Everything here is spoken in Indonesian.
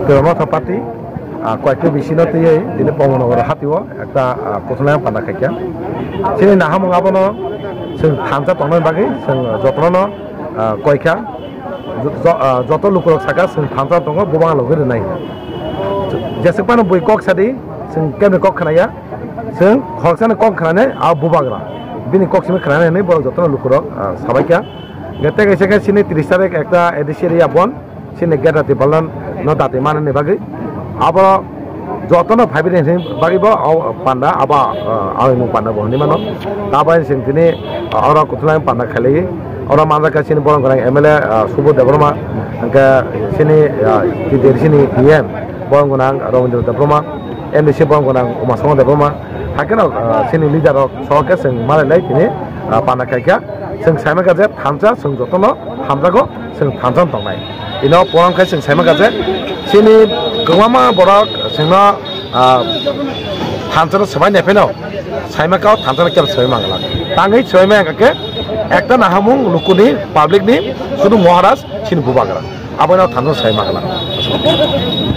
Kerana parti কয়েকটি বিশিনো দিয়ে দিনে পমনগর হাতিও একটা কোথায় পান্ডা খাইকা sini nah hamung apa no sing thamsa tongnoi bagi sing jotno koika joto lukurok saka sing thamsa tongo bubang logir nai jesepano bui kok sadi sing kemne kok khanaya sing khoksana kok khanane a bubagra bini kok simi khanane nei bor jotno lukurok sabaika gete gese ke sini 30 tarik ekta edisiria bon sini geta tibalan no date manane bagi apa jotono ভাবিনে বাগিব পান্ডা আবা আইমু পান্ডা বহনি মানো তাবাই সিংতিনি অরা কুতলাই পান্ডা খালি অরা মানরা কাছিনি বরং গরাং এমএলএ সুবোধ দেবরমা কা সিনি তিদের সিনি ইএম বরং গরাং রবীন্দ্র দেবরমা এমডিসি বরং গরাং উমাসং দেবরমা হাকেনা সিনি লিডার সহকে সিং মারালাই তিনি পান্ডা খাইকা সিং সাইমা গাজে থামজা সিং jotono হামজাগো সিং থামজান তংনাই ইনো পরং খাই সিং সাইমা গাজে sini gawama borak singna thansana sabai nepeno saima kau thansana kyar sabai mangala tangai sabai mangake ekta nahamung lukuni public ni sudu maharaj sini bubagra abana thansana sabai mangala